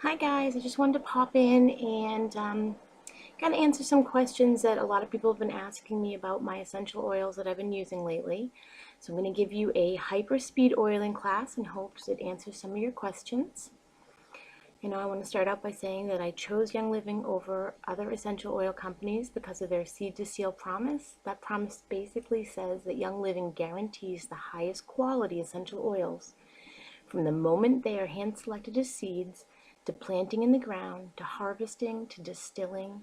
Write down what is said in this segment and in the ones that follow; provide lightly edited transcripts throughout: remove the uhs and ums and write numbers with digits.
Hi guys, I just wanted to pop in and kind of answer some questions that a lot of people have been asking me about my essential oils that I've been using lately. So I'm going to give you a hyper speed oiling class in hopes it answers some of your questions. I want to start out by saying that I chose Young Living over other essential oil companies because of their seed to seal promise. That promise basically says that Young Living guarantees the highest quality essential oils from the moment they are hand selected as seeds, to planting in the ground, to harvesting, to distilling,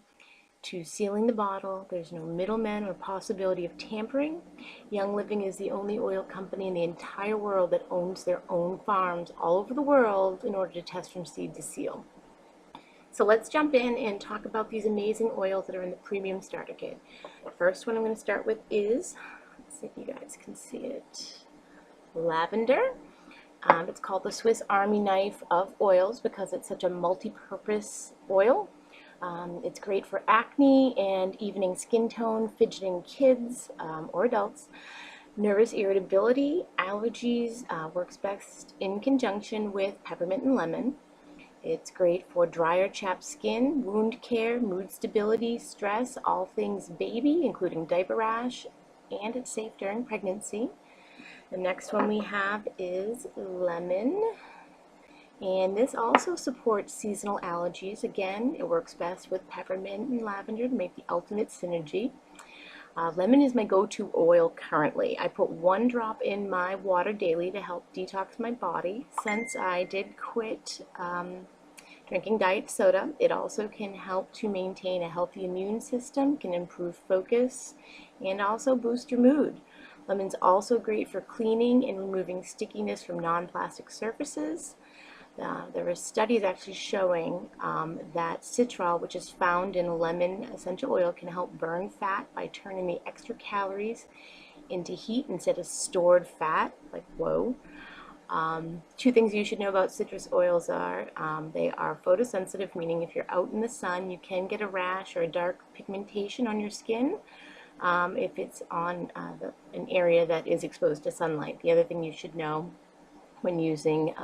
to sealing the bottle. There's no middleman or possibility of tampering. Young Living is the only oil company in the entire world that owns their own farms all over the world in order to test from seed to seal. So let's jump in and talk about these amazing oils that are in the premium starter kit. The first one I'm going to start with is, let's see if you guys can see it, lavender. It's called the Swiss Army knife of oils because it's such a multi-purpose oil. It's great for acne and evening skin tone, fidgeting kids or adults, nervous irritability, allergies, works best in conjunction with peppermint and lemon. It's great for dry or chapped skin, wound care, mood stability, stress, all things baby, including diaper rash, and it's safe during pregnancy. The next one we have is lemon, and this also supports seasonal allergies. Again, it works best with peppermint and lavender to make the ultimate synergy. Lemon is my go-to oil currently. I put 1 drop in my water daily to help detox my body. Since I did quit drinking diet soda, it also can help to maintain a healthy immune system, can improve focus, and also boost your mood. Lemon's also great for cleaning and removing stickiness from non-plastic surfaces. There are studies actually showing that citral, which is found in lemon essential oil, can help burn fat by turning the extra calories into heat instead of stored fat. Like, whoa. Two things you should know about citrus oils are they are photosensitive, meaning if you're out in the sun, you can get a rash or a dark pigmentation on your skin if it's on an area that is exposed to sunlight. The other thing you should know when using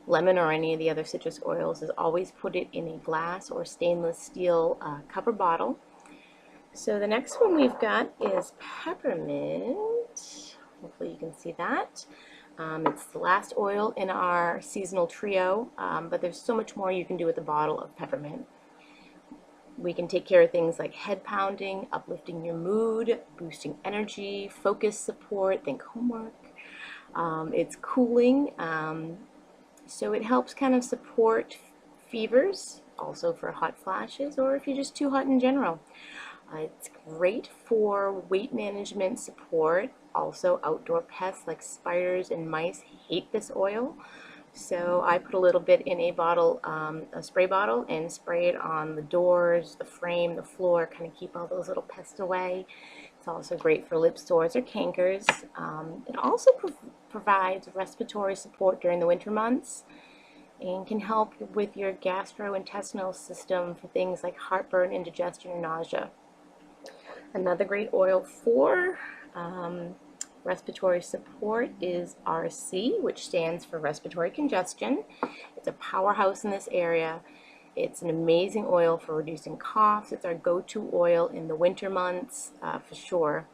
lemon or any of the other citrus oils is always put it in a glass or stainless steel cup or bottle. So the next one we've got is peppermint. Hopefully you can see that. It's the last oil in our seasonal trio, but there's so much more you can do with a bottle of peppermint. We can take care of things like head pounding, uplifting your mood, boosting energy, focus support, think homework. It's cooling, so it helps kind of support fevers, also for hot flashes, or if you're just too hot in general. It's great for weight management support. Also, outdoor pests like spiders and mice hate this oil. So I put a little bit in a bottle, a spray bottle, and spray it on the doors, the frame, the floor, kind of keep all those little pests away. It's also great for lip sores or cankers. It also provides respiratory support during the winter months and can help with your gastrointestinal system for things like heartburn, indigestion, or nausea. Another great oil for respiratory support is RC, which stands for respiratory congestion. It's a powerhouse in this area. It's an amazing oil for reducing coughs. It's our go-to oil in the winter months for sure.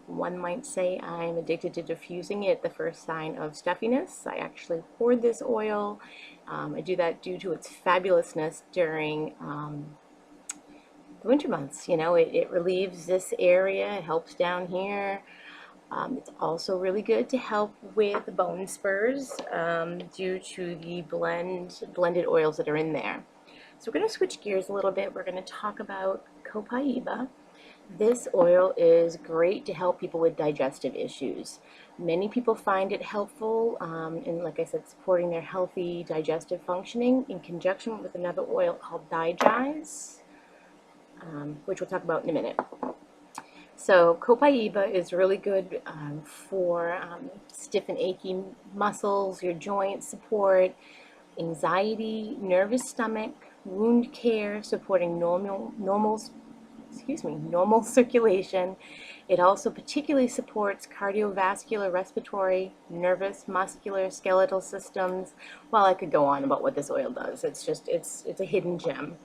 One might say I'm addicted to diffusing it, the first sign of stuffiness. I actually hoard this oil. I do that due to its fabulousness during the winter months. It relieves this area, it helps down here. It's also really good to help with bone spurs due to the blended oils that are in there. So we're going to switch gears a little bit. We're going to talk about Copaiba. This oil is great to help people with digestive issues. Many people find it helpful in, like I said, supporting their healthy digestive functioning in conjunction with another oil called Digize, which we'll talk about in a minute. So Copaiba is really good for stiff and achy muscles, your joint support, anxiety, nervous stomach, wound care, supporting normal circulation, It also particularly supports cardiovascular, respiratory, nervous, muscular, skeletal systems. Well, I could go on about what this oil does. It's a hidden gem.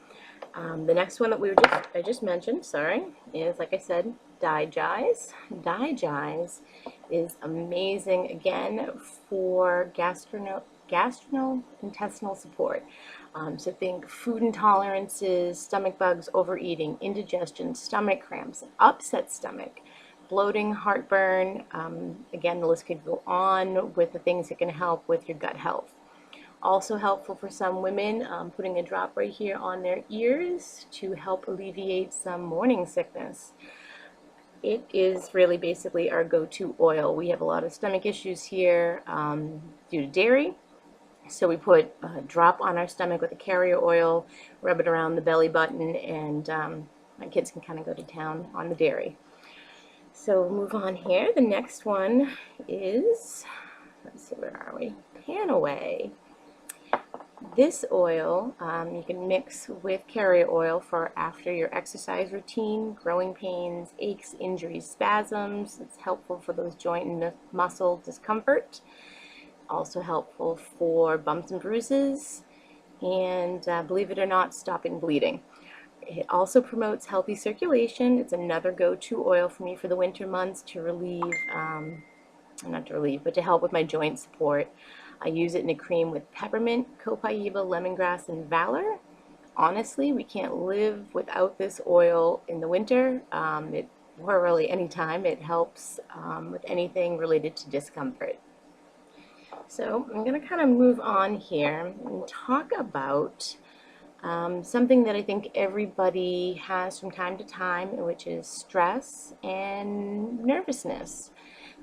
The next one that I just mentioned, sorry, is, like I said, Digize. Digize is amazing, again, for gastrointestinal support. So think food intolerances, stomach bugs, overeating, indigestion, stomach cramps, upset stomach, bloating, heartburn. Again, the list could go on with the things that can help with your gut health. Also helpful for some women, putting a drop right here on their ears to help alleviate some morning sickness. It is really basically our go-to oil. We have a lot of stomach issues here due to dairy. So we put a drop on our stomach with a carrier oil, rub it around the belly button, and my kids can kind of go to town on the dairy. So we'll move on here. The next one is, let's see, where are we? Panaway. This oil you can mix with carrier oil for after your exercise routine, growing pains, aches, injuries, spasms. It's helpful for those joint and muscle discomfort. Also helpful for bumps and bruises, and believe it or not, stopping bleeding. It also promotes healthy circulation. It's another go-to oil for me for the winter months to relieve, not to relieve, but to help with my joint support. I use it in a cream with peppermint, copaiba, lemongrass, and valor. Honestly, we can't live without this oil in the winter, or really any time. It helps with anything related to discomfort. So I'm going to kind of move on here and talk about something that I think everybody has from time to time, which is stress and nervousness.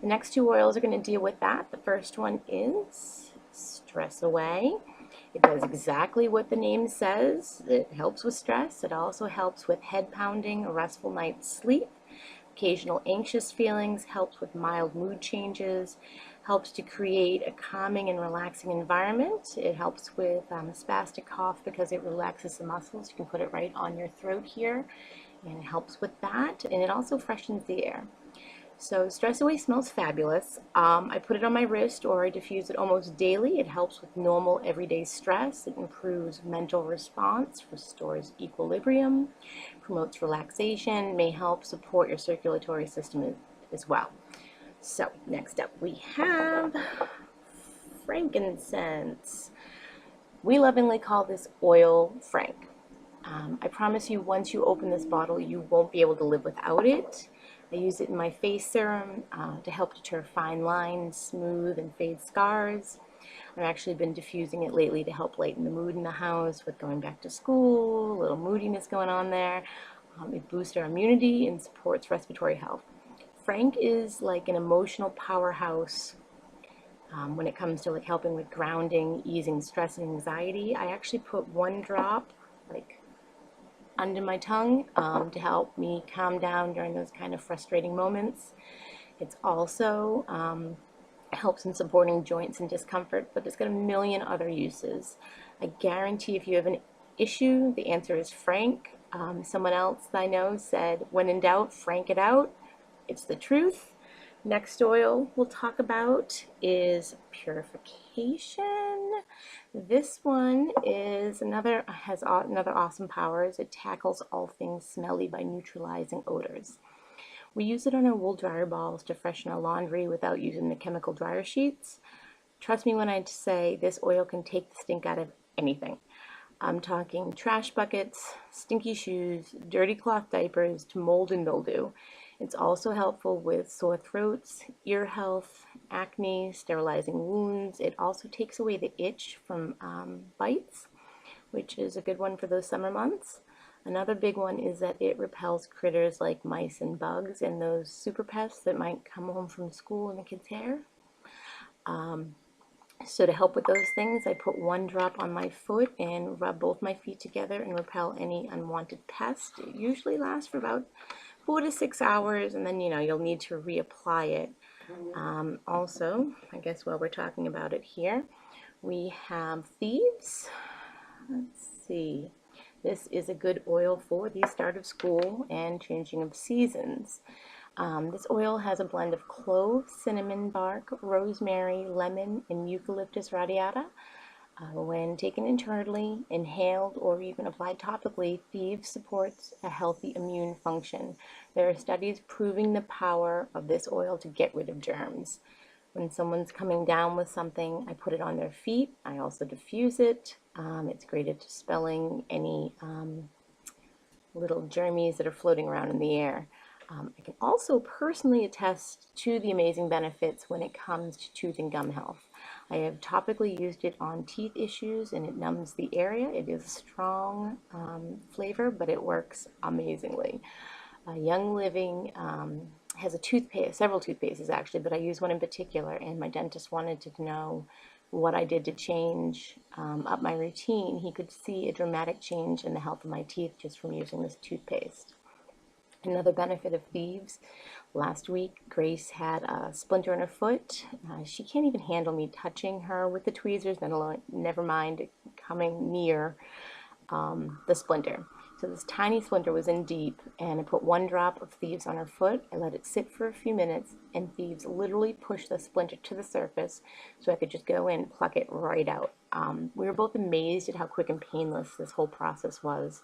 The next two oils are going to deal with that. The first one is Stress Away. It does exactly what the name says. It helps with stress. It also helps with head pounding, a restful night's sleep, occasional anxious feelings, helps with mild mood changes, helps to create a calming and relaxing environment. It helps with a spastic cough because it relaxes the muscles. You can put it right on your throat here, and it helps with that. And it also freshens the air. So Stress Away smells fabulous. I put it on my wrist or I diffuse it almost daily. It helps with normal everyday stress. It improves mental response, restores equilibrium, promotes relaxation, may help support your circulatory system as well. So next up we have frankincense. We lovingly call this oil frank. I promise you, once you open this bottle, you won't be able to live without it. I use it in my face serum to help deter fine lines, smooth and fade scars. I've actually been diffusing it lately to help lighten the mood in the house with going back to school, a little moodiness going on there. It boosts our immunity and supports respiratory health. Frank is like an emotional powerhouse when it comes to like helping with grounding, easing stress and anxiety. I actually put one drop like under my tongue to help me calm down during those kind of frustrating moments. It's also helps in supporting joints and discomfort, but it's got a million other uses. I guarantee if you have an issue, the answer is frank. Someone else that I know said, when in doubt, frank it out. It's the truth. Next oil we'll talk about is Purification. This one has another awesome powers. It tackles all things smelly by neutralizing odors. We use it on our wool dryer balls to freshen our laundry without using the chemical dryer sheets. Trust me when I say this oil can take the stink out of anything. I'm talking trash buckets, stinky shoes, dirty cloth diapers, to mold and mildew. It's also helpful with sore throats, ear health, acne, sterilizing wounds. It also takes away the itch from bites, which is a good one for those summer months. Another big one is that it repels critters like mice and bugs and those super pests that might come home from school in the kids' hair. So to help with those things, I put one drop on my foot and rub both my feet together and repel any unwanted pests. It usually lasts for about 4 to 6 hours, and then you'll need to reapply it. Also, I guess while we're talking about it here, we have Thieves. Let's see. This is a good oil for the start of school and changing of seasons. This oil has a blend of clove, cinnamon bark, rosemary, lemon, and eucalyptus radiata. When taken internally, inhaled, or even applied topically, thieves supports a healthy immune function. There are studies proving the power of this oil to get rid of germs. When someone's coming down with something, I put it on their feet. I also diffuse it. It's great at dispelling any little germies that are floating around in the air. I can also personally attest to the amazing benefits when it comes to tooth and gum health. I have topically used it on teeth issues and it numbs the area. It is a strong flavor, but it works amazingly. Young Living has a toothpaste, several toothpastes actually, but I use one in particular, and my dentist wanted to know what I did to change up my routine. He could see a dramatic change in the health of my teeth just from using this toothpaste. Another benefit of thieves, last week Grace had a splinter in her foot. She can't even handle me touching her with the tweezers, never mind coming near the splinter. So this tiny splinter was in deep, and I put 1 drop of thieves on her foot. I let it sit for a few minutes, and thieves literally pushed the splinter to the surface so I could just go in and pluck it right out. We were both amazed at how quick and painless this whole process was.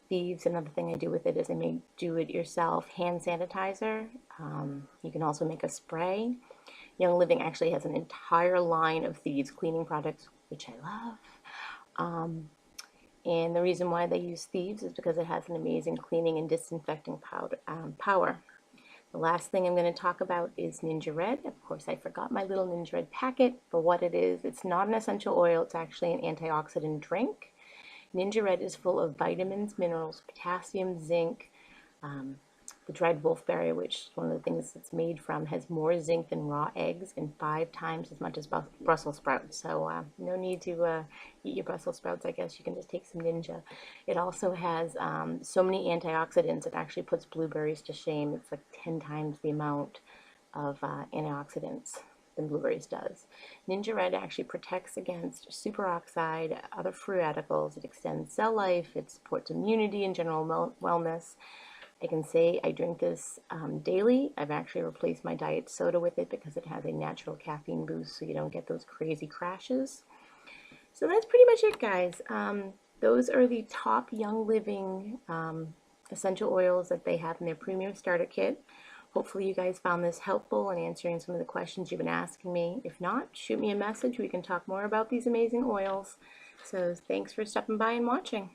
Thieves, another thing I do with it is I make do-it-yourself hand sanitizer. You can also make a spray. Young Living actually has an entire line of Thieves cleaning products, which I love. And the reason why they use Thieves is because it has an amazing cleaning and disinfecting power. The last thing I'm going to talk about is Ninja Red. Of course, I forgot my little Ninja Red packet. For what it is, it's not an essential oil. It's actually an antioxidant drink. Ninja Red is full of vitamins, minerals, potassium, zinc. The dried wolfberry, which is one of the things it's made from, has more zinc than raw eggs and 5 times as much as Brussels sprouts. So no need to eat your Brussels sprouts. I guess you can just take some Ninja. It also has so many antioxidants, it actually puts blueberries to shame. It's like 10 times the amount of antioxidants than blueberries does. Ninja Red actually protects against superoxide, other free radicals. It extends cell life. It supports immunity and general wellness. I can say I drink this daily. I've actually replaced my diet soda with it because it has a natural caffeine boost so you don't get those crazy crashes. So that's pretty much it, guys. Those are the top Young Living essential oils that they have in their premium starter kit. Hopefully you guys found this helpful in answering some of the questions you've been asking me. If not, shoot me a message. We can talk more about these amazing oils. So thanks for stopping by and watching.